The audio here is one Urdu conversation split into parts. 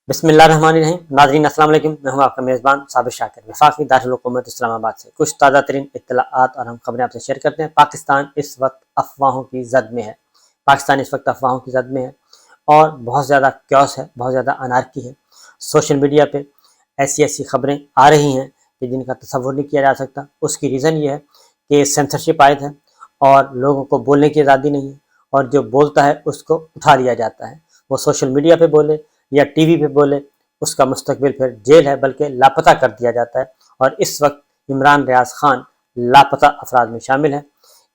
بسم اللہ الرحمن الرحیم. ناظرین السلام علیکم. میں ہوں آپ کا میزبان صابر شاکر, وفاقی دارالحکومت اسلام آباد سے. کچھ تازہ ترین اطلاعات اور ہم خبریں آپ سے شیئر کرتے ہیں. پاکستان اس وقت افواہوں کی زد میں ہے. اور بہت زیادہ کیوس ہے, بہت زیادہ انارکی ہے. سوشل میڈیا پہ ایسی خبریں آ رہی ہیں کہ جن کا تصور نہیں کیا جا سکتا. اس کی ریزن یہ ہے کہ سینسرشپ عائد ہے اور لوگوں کو بولنے کی آزادی نہیں ہے, اور جو بولتا ہے اس کو اٹھا لیا جاتا ہے. وہ سوشل میڈیا پہ بولے یا ٹی وی پہ بولے, اس کا مستقبل پھر جیل ہے, بلکہ لاپتہ کر دیا جاتا ہے. اور اس وقت عمران ریاض خان لاپتہ افراد میں شامل ہیں.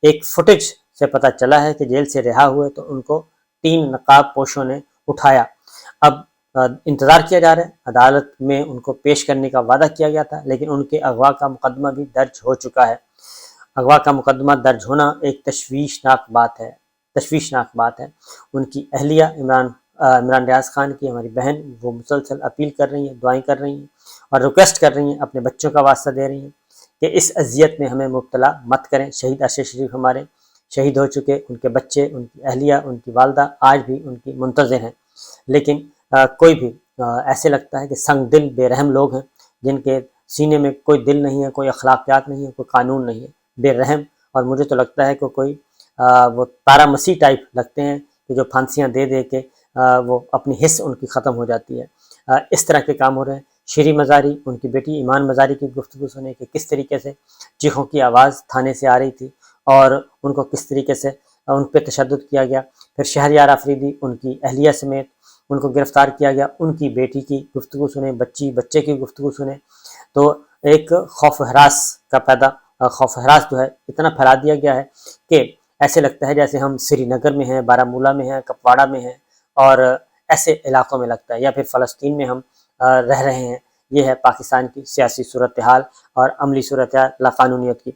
ایک فوٹیج سے پتہ چلا ہے کہ جیل سے رہا ہوئے تو ان کو 3 نقاب پوشوں نے اٹھایا. اب انتظار کیا جا رہا ہے. عدالت میں ان کو پیش کرنے کا وعدہ کیا گیا تھا, لیکن ان کے اغوا کا مقدمہ بھی درج ہو چکا ہے. اغوا کا مقدمہ درج ہونا ایک تشویشناک بات ہے. ان کی اہلیہ عمران ریاض خان کی, ہماری بہن, وہ مسلسل اپیل کر رہی ہیں, دعائیں کر رہی ہیں اور ریکویسٹ کر رہی ہیں, اپنے بچوں کا واسطہ دے رہی ہیں کہ اس اذیت میں ہمیں مبتلا مت کریں. شہید ارشد شریف ہمارے شہید ہو چکے, ان کے بچے, ان کی اہلیہ, ان کی والدہ آج بھی ان کی منتظر ہیں. لیکن کوئی بھی ایسے لگتا ہے کہ سنگ دل بے رحم لوگ ہیں, جن کے سینے میں کوئی دل نہیں ہے, کوئی اخلاقیات نہیں ہے, کوئی قانون نہیں ہے, بے رحم. اور مجھے تو لگتا ہے کہ کوئی وہ تارا مسیح ٹائپ لگتے ہیں کہ جو پھانسیاں دے دے کے وہ اپنی حص ان کی ختم ہو جاتی ہے. اس طرح کے کام ہو رہے ہیں. شیریں مزاری, ان کی بیٹی ایمان مزاری کی گفتگو سنے کہ کس طریقے سے چیخوں کی آواز تھانے سے آ رہی تھی اور ان کو کس طریقے سے ان پہ تشدد کیا گیا. پھر شہریار آفریدی, ان کی اہلیہ سمیت ان کو گرفتار کیا گیا. ان کی بیٹی کی گفتگو سنے, بچے کی گفتگو سنے, تو ایک خوف و ہراس جو ہے اتنا پھیلا دیا گیا ہے کہ ایسے لگتا ہے جیسے ہم سری نگر میں ہیں, بارہ میں ہیں, کپواڑہ میں ہیں, اور ایسے علاقوں میں لگتا ہے, یا پھر فلسطین میں ہم رہ رہے ہیں. یہ ہے پاکستان کی سیاسی صورتحال اور عملی صورتحال لاقانونیت کی.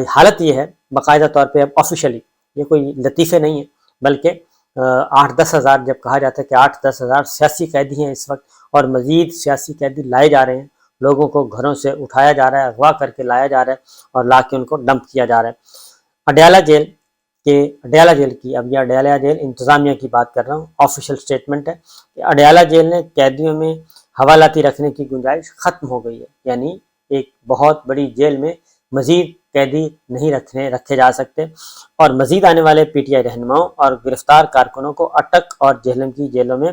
حالت یہ ہے باقاعدہ طور پہ اب آفیشلی, یہ کوئی لطیفے نہیں ہے, بلکہ 8-10 ہزار, جب کہا جاتا ہے کہ 8-10 ہزار سیاسی قیدی ہیں اس وقت, اور مزید سیاسی قیدی لائے جا رہے ہیں. لوگوں کو گھروں سے اٹھایا جا رہا ہے, اغوا کر کے لایا جا رہا ہے اور لا کے ان کو ڈمپ کیا جا رہا ہے. اڈیالہ جیل کی, اب یہ اڈیالہ جیل انتظامیہ کی بات کر رہا ہوں, آفیشیل سٹیٹمنٹ ہے کہ اڈیالہ جیل نے قیدیوں میں حوالاتی رکھنے کی گنجائش ختم ہو گئی ہے. یعنی ایک بہت بڑی جیل میں مزید قیدی نہیں رکھے جا سکتے, اور مزید آنے والے پی ٹی آئی رہنماؤں اور گرفتار کارکنوں کو اٹک اور جہلم کی جیلوں میں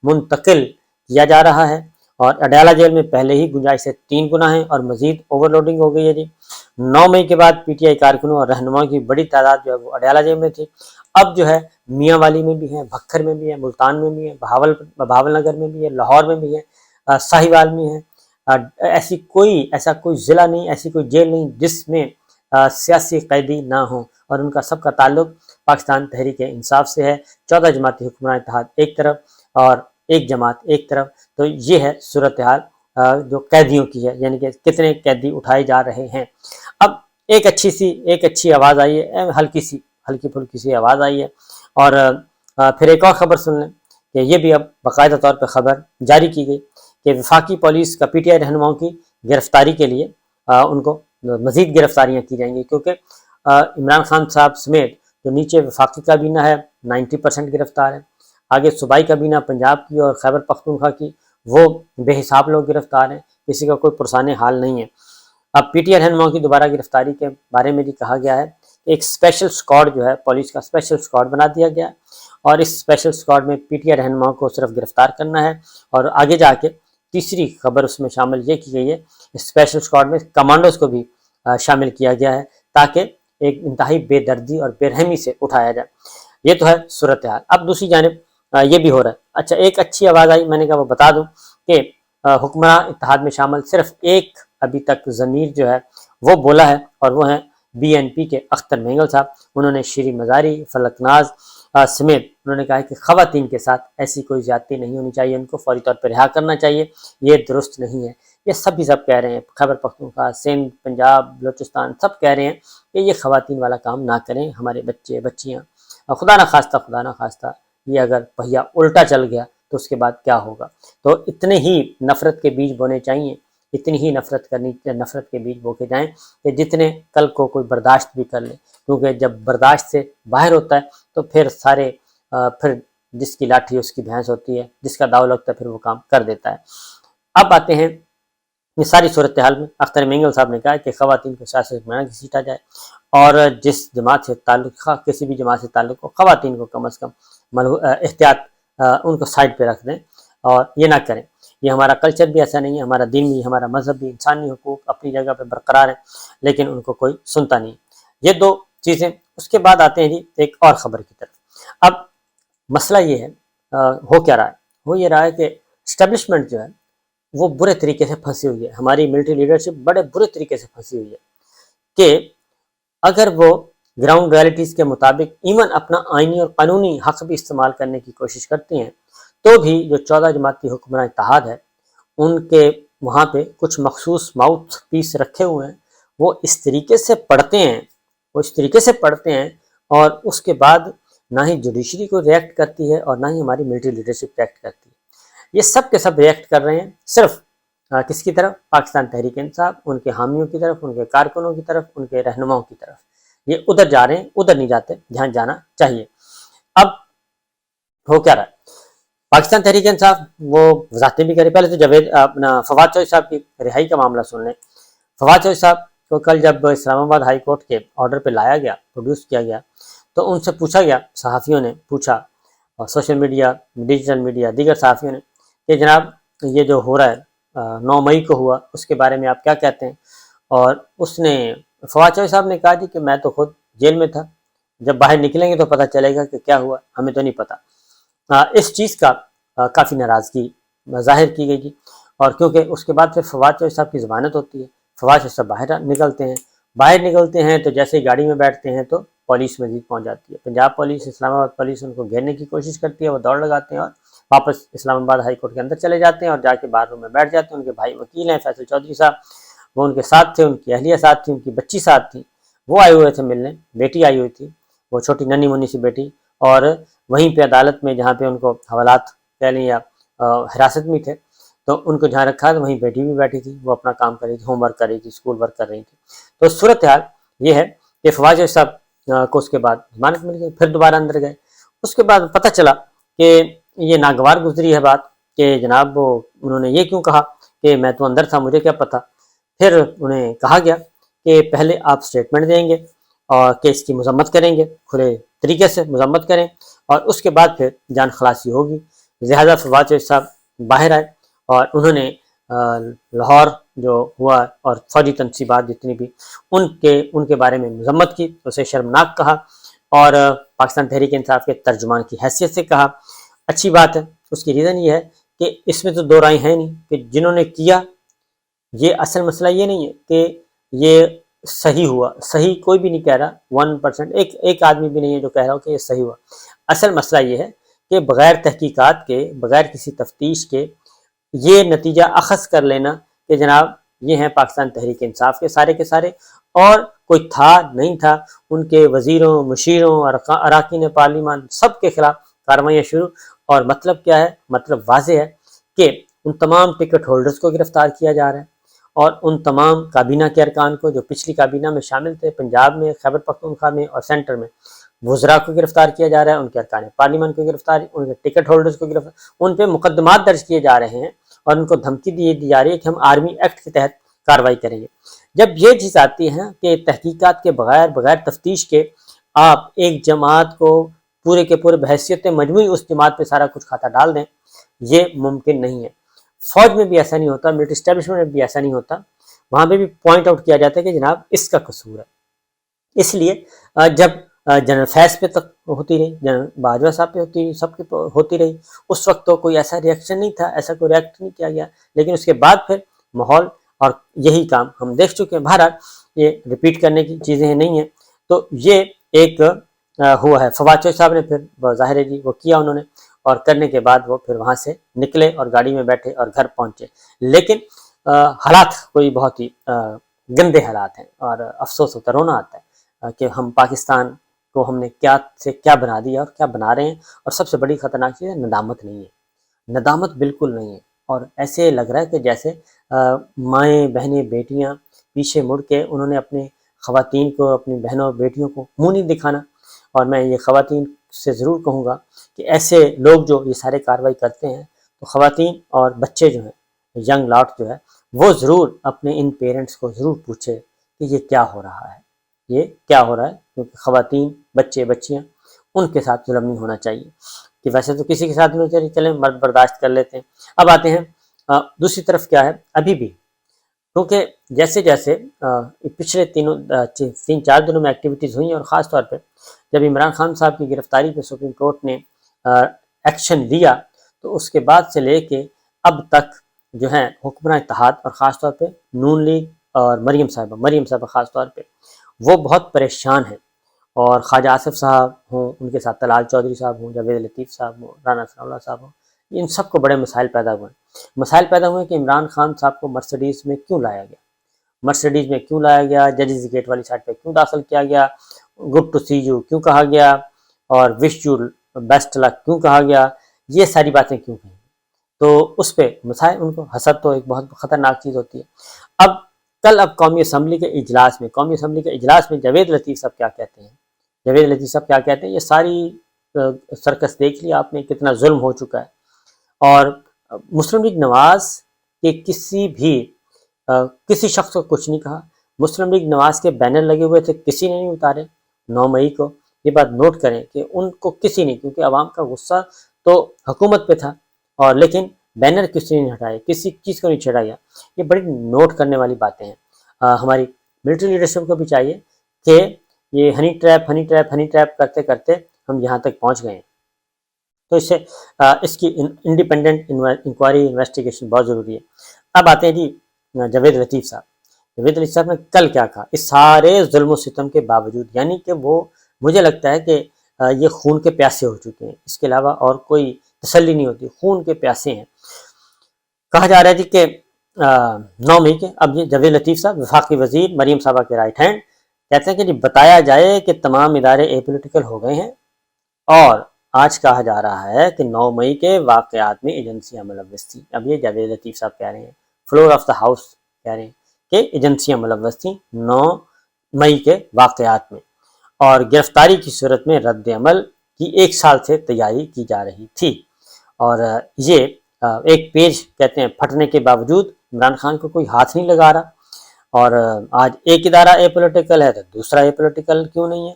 منتقل کیا جا رہا ہے. اور اڈیالہ جیل میں پہلے ہی گنجائش سے 3 گنا ہے اور مزید اوور لوڈنگ ہو گئی ہے. جی 9 مئی کے بعد پی ٹی آئی کارکنوں اور رہنماؤں کی بڑی تعداد جو ہے وہ اڈیالہ جیل میں تھی. اب جو ہے میاں والی میں بھی ہے, بھکر میں بھی ہے, ملتان میں بھی ہے, بہاول نگر میں بھی ہے, لاہور میں بھی ہے, ساہیوال میں ہے. ایسا کوئی ضلع نہیں, ایسی کوئی جیل نہیں جس میں سیاسی قیدی نہ ہوں, اور ان کا سب کا تعلق پاکستان تحریک انصاف سے ہے. 14 جماعتی حکمران اتحاد ایک طرف اور ایک جماعت ایک طرف. تو یہ ہے صورتحال جو قیدیوں کی ہے, یعنی کہ کتنے قیدی اٹھائے جا رہے ہیں. اب ایک اچھی آواز آئی ہے, ہلکی پھلکی سی آواز آئی ہے. اور پھر ایک اور خبر سن لیں کہ یہ بھی اب باقاعدہ طور پہ خبر جاری کی گئی کہ وفاقی پولیس کا پی ٹی آئی رہنماؤں کی گرفتاری کے لیے ان کو مزید گرفتاریاں کی جائیں گی, کیونکہ عمران خان صاحب سمیت جو نیچے وفاقی کابینہ ہے 90% گرفتار ہے. آگے صوبائی کابینہ پنجاب کی اور خیبر پختونخوا کی, وہ بے حساب لوگ گرفتار ہیں, کسی کا کوئی پرسان حال نہیں ہے. اب پی ٹی آئی رہنماؤں کی دوبارہ گرفتاری کے بارے میں بھی کہا گیا ہے کہ ایک اسپیشل اسکواڈ جو ہے, پولیس کا اسپیشل اسکواڈ بنا دیا گیا ہے, اور اس اسپیشل اسکواڈ میں پی ٹی آئی رہنماؤں کو صرف گرفتار کرنا ہے. اور آگے جا کے تیسری خبر اس میں شامل یہ کی گئی ہے, اسپیشل اسکواڈ میں کمانڈوز کو بھی شامل کیا گیا ہے تاکہ ایک انتہائی بے دردی اور بے رحمی سے اٹھایا جائے. یہ تو ہے صورتحال. اب دوسری جانب یہ بھی ہو رہا ہے. اچھا, ایک اچھی آواز آئی, میں نے کہا وہ بتا دوں کہ حکمراں اتحاد میں شامل صرف ایک ابھی تک ضمیر جو ہے وہ بولا ہے, اور وہ ہیں بی این پی کے اختر مینگل صاحب. انہوں نے شیریں مزاری, فلک ناز سمیت انہوں نے کہا کہ خواتین کے ساتھ ایسی کوئی زیادتی نہیں ہونی چاہیے, ان کو فوری طور پر رہا کرنا چاہیے, یہ درست نہیں ہے. یہ سب کہہ رہے ہیں, خیبر پختونخوا, سندھ, پنجاب, بلوچستان, سب کہہ رہے ہیں کہ یہ خواتین والا کام نہ کریں. ہمارے بچے بچیاں, خدا نہ خواستہ یہ اگر پہیا الٹا چل گیا تو اس کے بعد کیا ہوگا. تو اتنے ہی نفرت کے بیج بونے چاہیے, اتنی ہی نفرت کے بیج بو کے جائیں کہ جتنے کل کو کوئی برداشت بھی کر لے, کیونکہ جب برداشت سے باہر ہوتا ہے تو پھر جس کی لاٹھی اس کی بھینس ہوتی ہے، جس کا داؤ لگتا ہے پھر وہ کام کر دیتا ہے۔ اب آتے ہیں یہ ساری صورتحال میں اختر مینگل صاحب نے کہا کہ خواتین کو سیاست میں نہ گھسیٹا جائے، اور جس جماعت سے تعلق، کسی بھی جماعت سے تعلق ہو، خواتین کو کم از کم احتیاط ان کو سائڈ پہ رکھ دیں اور یہ نہ کریں۔ یہ ہمارا کلچر بھی ایسا نہیں ہے، ہمارا دین بھی، ہمارا مذہب بھی، انسانی حقوق اپنی جگہ پہ برقرار ہیں، لیکن ان کو کوئی سنتا نہیں۔ یہ دو چیزیں۔ اس کے بعد آتے ہیں جی ایک اور خبر کی طرف۔ اب مسئلہ یہ ہے، ہو کیا رہا ہے؟ وہ یہ رہا ہے کہ اسٹیبلشمنٹ جو ہے وہ برے طریقے سے پھنسی ہوئی ہے، ہماری ملٹری لیڈرشپ بڑے برے طریقے سے پھنسی ہوئی ہے کہ اگر وہ گراؤنڈ ریالٹیز کے مطابق ایون اپنا آئینی اور قانونی حق بھی استعمال کرنے کی کوشش کرتی ہیں، تو بھی جو 14 جماعتی حکمراں اتحاد ہے ان کے وہاں پہ کچھ مخصوص ماؤتھ پیس رکھے ہوئے ہیں، وہ اس طریقے سے پڑھتے ہیں اور اس کے بعد نہ ہی جوڈیشری کو ریئیکٹ کرتی ہے اور نہ ہی ہماری ملٹری لیڈرشپ ریئیکٹ کرتی ہے۔ یہ سب کے سب ریئیکٹ کر رہے ہیں صرف کس کی طرف؟ پاکستان تحریک انصاف، ان کے حامیوں کی طرف، ان کے کارکنوں کی طرف، ان کے رہنماؤں کی طرف۔ یہ ادھر جا رہے ہیں، ادھر نہیں جاتے جہاں جانا چاہیے۔ اب ہو کیا رہا ہے؟ پاکستان تحریک انصاف وہ وضاحتیں بھی کرے۔ پہلے تو جاوید اپنا فواد چوہدری صاحب کی رہائی کا معاملہ سن لیں۔ فواد چوہدری صاحب کو کل جب اسلام آباد ہائی کورٹ کے آرڈر پہ لایا گیا، پروڈیوس کیا گیا، تو ان سے پوچھا گیا، صحافیوں نے پوچھا، اور سوشل میڈیا، ڈیجیٹل میڈیا، دیگر صحافیوں نے، کہ جناب یہ جو ہو رہا ہے 9 مئی کو ہوا، اس کے بارے میں آپ کیا کہتے ہیں؟ اور اس نے فواد چوہدری صاحب نے کہا جی کہ میں تو خود جیل میں تھا، جب باہر نکلیں گے تو پتہ چلے گا کہ کیا ہوا، ہمیں تو نہیں پتہ۔ اس چیز کا کافی ناراضگی ظاہر کی گئی تھی، اور کیونکہ اس کے بعد پھر فواد چوہدری صاحب کی ضمانت ہوتی ہے، فواد چوہدری صاحب باہر نکلتے ہیں تو جیسے ہی گاڑی میں بیٹھتے ہیں تو پولیس مزید پہنچ جاتی ہے، پنجاب پولیس، اسلام آباد پولیس ان کو گھیرنے کی کوشش کرتی ہے، وہ دوڑ لگاتے ہیں اور واپس اسلام آباد ہائی کورٹ کے اندر چلے جاتے ہیں اور جا کے بار روم میں بیٹھ جاتے ہیں۔ ان کے بھائی وکیل ہیں فیصل چودھری صاحب، وہ ان کے ساتھ تھے، ان کی اہلیہ ساتھ تھی، ان کی بچی ساتھ تھی، وہ آئے ہوئے تھے ملنے، بیٹی آئی ہوئی تھی، وہ چھوٹی ننھی منی سی بیٹی، اور وہیں پہ عدالت میں جہاں پہ ان کو حوالات کہہ لیں یا حراست میں تھے، تو ان کو جہاں رکھا تو وہیں بیٹی بھی بیٹھی تھی، وہ اپنا کام کر رہی تھی، ہوم ورک کر رہی تھی، اسکول ورک کر رہی تھی۔ تو صورتحال یہ ہے کہ فواد چوہدری صاحب کو اس کے بعد ضمانت مل گئی، پھر دوبارہ اندر گئے۔ اس کے بعد پتہ چلا کہ یہ ناگوار گزری ہے بات کہ جناب انہوں نے یہ کیوں کہا کہ میں تو اندر تھا، مجھے کیا پتہ۔ پھر انہیں کہا گیا کہ پہلے آپ سٹیٹمنٹ دیں گے اور کیس کی مذمت کریں گے، کھلے طریقے سے مذمت کریں، اور اس کے بعد پھر جان خلاصی ہوگی۔ لہٰذا فواد چوہدری صاحب باہر آئے اور انہوں نے لاہور جو ہوا اور فوجی تنصیبات جتنی بھی ان کے بارے میں مذمت کی، اسے شرمناک کہا، اور پاکستان تحریک انصاف کے ترجمان کی حیثیت سے کہا۔ اچھی بات ہے، اس کی ریزن یہ ہے کہ اس میں تو دو رائے ہیں نہیں کہ جنہوں نے کیا، یہ اصل مسئلہ یہ نہیں ہے کہ یہ صحیح ہوا، صحیح کوئی بھی نہیں کہہ رہا، 1% ایک آدمی بھی نہیں ہے جو کہہ رہا ہو کہ یہ صحیح ہوا۔ اصل مسئلہ یہ ہے کہ بغیر تحقیقات کے، بغیر کسی تفتیش کے یہ نتیجہ اخذ کر لینا کہ جناب یہ ہیں پاکستان تحریک انصاف کے سارے، اور کوئی تھا نہیں تھا، ان کے وزیروں، مشیروں اور اراکین پارلیمان سب کے خلاف کارروائیاں شروع۔ اور مطلب کیا ہے؟ مطلب واضح ہے کہ ان تمام ٹکٹ ہولڈرز کو گرفتار کیا جا رہا ہے، اور ان تمام کابینہ کے ارکان کو جو پچھلی کابینہ میں شامل تھے، پنجاب میں، خیبر پختونخوا میں اور سینٹر میں، وزراء کو گرفتار کیا جا رہا ہے، ان کے ارکان پارلیمان کو گرفتار، ان کے ٹکٹ ہولڈرز کو گرفتار، ان پہ مقدمات درج کیے جا رہے ہیں، اور ان کو دھمکی دی جا رہی ہے کہ ہم آرمی ایکٹ کے تحت کارروائی کریں گے۔ جب یہ چیز آتی ہے کہ تحقیقات کے بغیر تفتیش کے آپ ایک جماعت کو پورے کے پورے بحیثیت مجموعی اس جماعت پہ سارا کچھ کھاتا ڈال دیں، یہ ممکن نہیں ہے۔ فوج میں بھی ایسا نہیں ہوتا، ملٹری اسٹیبلشمنٹ میں بھی ایسا نہیں ہوتا، وہاں پہ بھی پوائنٹ آؤٹ کیا جاتا ہے کہ جناب اس کا قصور ہے۔ اس لیے جب جنرل فیض پہ تک ہوتی رہی، جنرل باجوہ صاحب پہ ہوتی رہی، سب کے ہوتی رہی، اس وقت تو کوئی ایسا ریئیکشن نہیں تھا، ایسا کوئی ریئیکٹ نہیں کیا گیا، لیکن اس کے بعد پھر ماحول اور یہی کام ہم دیکھ چکے ہیں۔ بہرحال یہ ریپیٹ کرنے کی چیزیں نہیں ہیں، تو یہ ایک ہوا ہے۔ فواد چوہدری صاحب نے پھر ظاہر ہے جی وہ کیا انہوں نے، اور کرنے کے بعد وہ پھر وہاں سے نکلے اور گاڑی میں بیٹھے اور گھر پہنچے، لیکن حالات کوئی بہت ہی گندے حالات ہیں، اور افسوس ہوتا، رونا آتا ہے کہ ہم پاکستان کو ہم نے کیا سے کیا بنا دیا اور کیا بنا رہے ہیں۔ اور سب سے بڑی خطرناک چیز ہے ندامت نہیں ہے، ندامت بالکل نہیں ہے، اور ایسے لگ رہا ہے کہ جیسے مائیں، بہنیں، بیٹیاں پیچھے مڑ کے انہوں نے اپنے خواتین کو، اپنی بہنوں اور بیٹیوں کو منہ نہیں دکھانا۔ اور میں یہ خواتین سے ضرور کہوں گا کہ ایسے لوگ جو یہ سارے کارروائی کرتے ہیں تو خواتین اور بچے جو ہیں ینگ لاٹ جو ہے وہ ضرور اپنے ان پیرنٹس کو ضرور پوچھے کہ یہ کیا ہو رہا ہے، یہ کیا ہو رہا ہے، کیونکہ خواتین بچے بچیاں ان کے ساتھ ظلم نہیں ہونا چاہیے، کہ ویسے تو کسی کے ساتھ نہیں چاہیے، چلیں مرد برداشت کر لیتے ہیں۔ اب آتے ہیں دوسری طرف کیا ہے، ابھی بھی کیونکہ جیسے جیسے پچھلے تین چار دنوں میں ایکٹیویٹیز ہوئی ہیں، اور خاص طور پہ جب عمران خان صاحب کی گرفتاری پہ سپریم کورٹ نے ایکشن لیا تو اس کے بعد سے لے کے اب تک جو ہے حکمراں اتحاد اور خاص طور پہ نون لیگ اور مریم صاحبہ خاص طور پہ وہ بہت پریشان ہیں، اور خواجہ آصف صاحب ہوں، ان کے ساتھ طلال چودھری صاحب ہوں، جاوید لطیف صاحب ہوں، رانا ثناء اللہ صاحب ہوں، ان سب کو بڑے مسائل پیدا ہوئے کہ عمران خان صاحب کو مرسیڈیز میں کیوں لایا گیا، ججز گیٹ والی سائڈ پہ کیوں داخل کیا گیا، گڈ ٹو سی یو کیوں کہا گیا، اور وش یو بیسٹ لک کیوں کہا گیا، یہ ساری باتیں کیوں کہیں، تو اس پہ مسائل، ان کو حسد تو ایک بہت خطرناک چیز ہوتی ہے۔ کل قومی اسمبلی کے اجلاس میں جاوید لطیف صاحب کیا کہتے ہیں، یہ ساری سرکس دیکھ لیا آپ نے، کتنا ظلم ہو چکا ہے، اور مسلم لیگ نواز کے کسی شخص کو کچھ نہیں کہا، مسلم لیگ نواز کے بینر لگے ہوئے تھے، کسی نے نہیں اتارے 9 مئی کو، یہ بات نوٹ کریں کہ ان کو کسی نے، کیونکہ عوام کا غصہ تو حکومت پہ تھا، اور لیکن بینر کسی نے ہٹائے، کسی چیز کو نہیں چھڑایا، یہ بڑی نوٹ کرنے والی باتیں ہیں۔ ہماری ملٹری لیڈرشپ کو بھی چاہیے کہ یہ ہنی ٹریپ کرتے کرتے ہم یہاں تک پہنچ گئے ہیں، تو اس کی انڈیپینڈنٹ انکوائری انویسٹیگیشن بہت ضروری ہے۔ اب آتے ہیں جی جاوید لطیف صاحب نے کل کیا کہا، اس سارے ظلم و ستم کے باوجود، یعنی کہ وہ مجھے لگتا ہے کہ یہ خون کے پیاسے ہو چکے ہیں، اس کے علاوہ اور کوئی تسلی نہیں ہوتی، خون کے پیاسے ہیں۔ کہا جا رہا ہے جی کہ 9 مئی کے اب یہ جاوید لطیف صاحب وفاقی وزیر مریم صاحبہ کے رائٹ ہینڈ کہتے ہیں کہ جی بتایا جائے کہ تمام ادارے اے پولیٹیکل ہو گئے ہیں، اور آج کہا جا رہا ہے کہ 9 مئی کے واقعات میں ایجنسیاں ملوث تھیں۔ اب یہ جاوید لطیف صاحب کہہ رہے ہیں، فلور آف دا ہاؤس کہہ رہے ہیں کہ ایجنسیاں ملوث تھیں 9 مئی کے واقعات میں، اور گرفتاری کی صورت میں رد عمل کی 1 سال سے تیاری کی جا رہی تھی، اور یہ ایک پیج کہتے ہیں پھٹنے کے باوجود عمران خان کو کوئی ہاتھ نہیں لگا رہا، اور آج ایک ادارہ اے پولیٹیکل ہے تو دوسرا اے پولیٹیکل کیوں نہیں ہے؟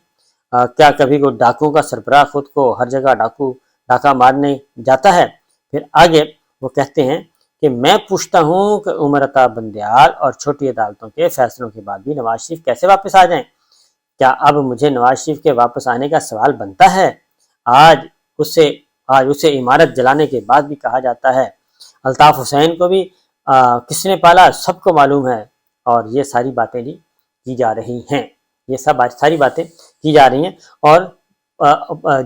کیا کبھی کوئی ڈاکو کا سربراہ خود کو ہر جگہ ڈاکہ مارنے جاتا ہے؟ پھر آگے وہ کہتے ہیں کہ میں پوچھتا ہوں کہ عمر عطا بندیال اور چھوٹی عدالتوں کے فیصلوں کے بعد بھی نواز شریف کیسے واپس آ جائیں؟ کیا اب مجھے نواز شریف کے واپس آنے کا سوال بنتا ہے؟ آج اسے عمارت جلانے کے بعد بھی کہا جاتا ہے الطاف حسین کو بھی کس نے پالا سب کو معلوم ہے، اور یہ ساری باتیں بھی کی جا رہی ہیں، یہ ساری باتیں کی جا رہی ہیں، اور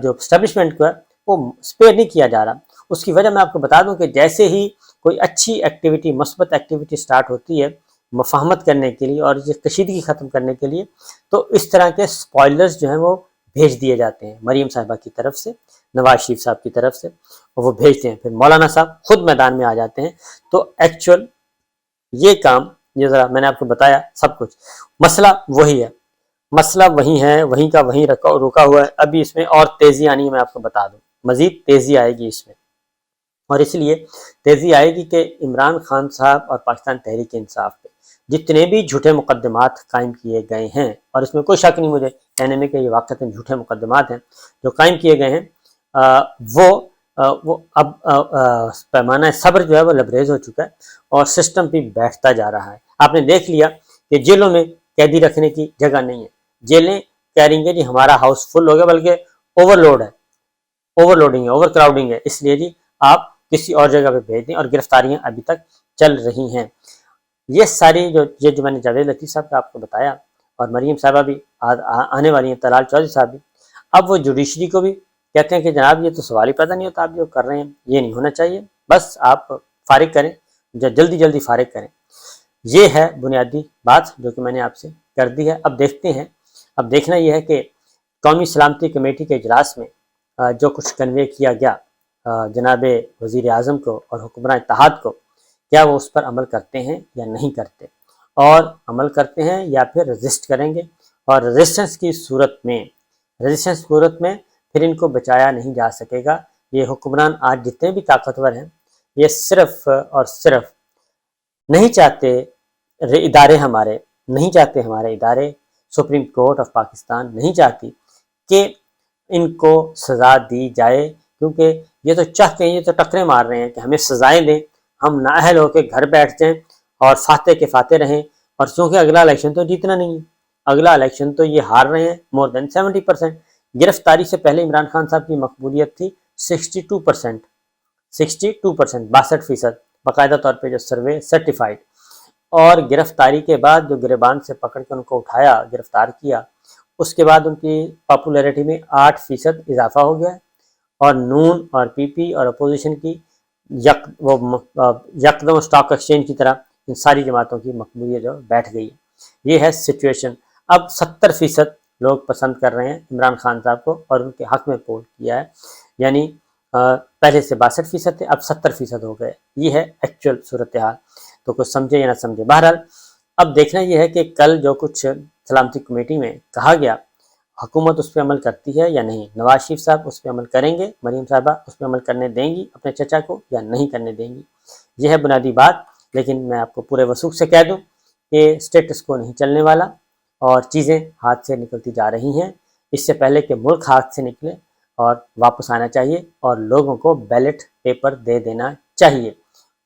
جو اسٹیبلشمنٹ کو ہے وہ سپیئر نہیں کیا جا رہا۔ اس کی وجہ میں آپ کو بتا دوں کہ جیسے ہی کوئی اچھی ایکٹیویٹی، مثبت ایکٹیویٹی سٹارٹ ہوتی ہے مفاہمت کرنے کے لیے اور یہ کشیدگی ختم کرنے کے لیے، تو اس طرح کے سپوائلرز جو ہیں وہ بھیج دیے جاتے ہیں مریم صاحبہ کی طرف سے، نواز شریف صاحب کی طرف سے، اور وہ بھیجتے ہیں، پھر مولانا صاحب خود میدان میں آ جاتے ہیں۔ تو ایکچوئل یہ کام، یہ ذرا میں نے آپ کو بتایا سب کچھ، مسئلہ وہی ہے، وہیں کا وہیں رکا ہوا ہے، ابھی اس میں اور تیزی آنی ہے، میں آپ کو بتا دوں مزید تیزی آئے گی اس میں، اور اس لیے تیزی آئے گی کہ عمران خان صاحب اور پاکستان تحریک انصاف پہ جتنے بھی جھوٹے مقدمات قائم کیے گئے ہیں، اور اس میں کوئی شک نہیں مجھے کہنے میں کہ یہ واقعتاً جھوٹے مقدمات ہیں جو قائم کیے گئے ہیں، وہ اب پیمانہ صبر جو ہے وہ لبریز ہو چکا ہے، اور سسٹم بھی بیٹھتا جا رہا ہے۔ آپ نے دیکھ لیا کہ جیلوں میں قیدی رکھنے کی جگہ نہیں ہے، جیلیں کہہ رہی ہیں جی ہمارا ہاؤس فل ہو گیا، بلکہ اوور لوڈنگ ہے، اوور کراؤڈنگ ہے، اس لیے جی آپ کسی اور جگہ پہ بھیج دیں، اور گرفتاریاں ابھی تک چل رہی ہیں۔ یہ ساری جو میں نے جاوید لطیف صاحب کا آپ کو بتایا، اور مریم صاحبہ بھی آنے والی ہیں، طلال چودھری صاحب بھی، اب وہ جوڈیشری کو بھی کہتے ہیں کہ جناب یہ تو سوال ہی پیدا نہیں ہوتا، آپ جو کر رہے ہیں یہ نہیں ہونا چاہیے، بس آپ فارغ کریں، جلدی فارغ کریں۔ یہ ہے بنیادی بات جو کہ میں نے آپ سے کر دی ہے۔ اب دیکھتے ہیں، اب دیکھنا یہ ہے کہ قومی سلامتی کمیٹی کے اجلاس میں جو کچھ کنوے کیا گیا جناب وزیر اعظم کو اور حکمراں اتحاد کو، کیا وہ اس پر عمل کرتے ہیں یا نہیں کرتے، اور عمل کرتے ہیں یا پھر رزسٹ کریں گے، اور ریزسٹنس کی صورت میں پھر ان کو بچایا نہیں جا سکے گا۔ یہ حکمران آج جتنے بھی طاقتور ہیں، یہ صرف اور صرف نہیں چاہتے ادارے ہمارے ادارے، سپریم کورٹ آف پاکستان نہیں چاہتی کہ ان کو سزا دی جائے، کیونکہ یہ تو چاہتے ہیں، یہ تو ٹکرے مار رہے ہیں کہ ہمیں سزائیں دیں، ہم نااہل ہو کے گھر بیٹھ جائیں اور فاتح کے فاتح رہیں۔ اور چونکہ اگلا الیکشن تو جیتنا نہیں ہے، اگلا الیکشن تو یہ ہار رہے ہیں مور دین 70%۔ گرفتاری سے پہلے عمران خان صاحب کی مقبولیت تھی 62%، 62%، باقاعدہ طور پہ جو سروے سرٹیفائڈ۔ اور گرفتاری کے بعد جو گریبان سے پکڑ کے ان کو اٹھایا، گرفتار کیا، اس کے بعد ان کی پاپولیرٹی میں 8% اضافہ ہو گیا، اور نون اور پی پی اور اپوزیشن کی یکدم اسٹاک ایکسچینج کی طرح ان ساری جماعتوں کی مقبولیت جو بیٹھ گئی ہے۔ یہ ہے سچویشن۔ اب 70% لوگ پسند کر رہے ہیں عمران خان صاحب کو اور ان کے حق میں پول کیا ہے، یعنی پہلے سے 62% تھے، اب 70% ہو گئے۔ یہ ہے ایکچوئل صورتحال، تو کچھ سمجھے یا نہ سمجھے۔ بہرحال اب دیکھنا یہ ہے کہ کل جو کچھ سلامتی کمیٹی میں کہا گیا، حکومت اس پہ عمل کرتی ہے یا نہیں۔ نواز شریف صاحب اس پہ عمل کریں گے، مریم صاحبہ اس پہ عمل کرنے دیں گی اپنے چچا کو یا نہیں کرنے دیں گی، یہ ہے بنیادی بات۔ لیکن میں آپ کو پورے وثوق سے کہہ دوں کہ اسٹیٹس کو نہیں چلنے والا اور چیزیں ہاتھ سے نکلتی جا رہی ہیں۔ اس سے پہلے کہ ملک ہاتھ سے نکلے اور واپس آنا چاہیے اور لوگوں کو بیلٹ پیپر دے دینا چاہیے،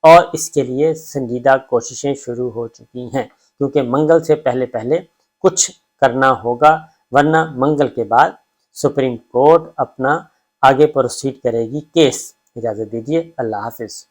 اور اس کے لیے سنجیدہ کوششیں شروع ہو چکی ہیں، کیونکہ منگل سے پہلے کچھ کرنا ہوگا، ورنہ منگل کے بعد سپریم کورٹ اپنا آگے پروسیڈ کرے گی کیس۔ اجازت دیجیے، اللہ حافظ۔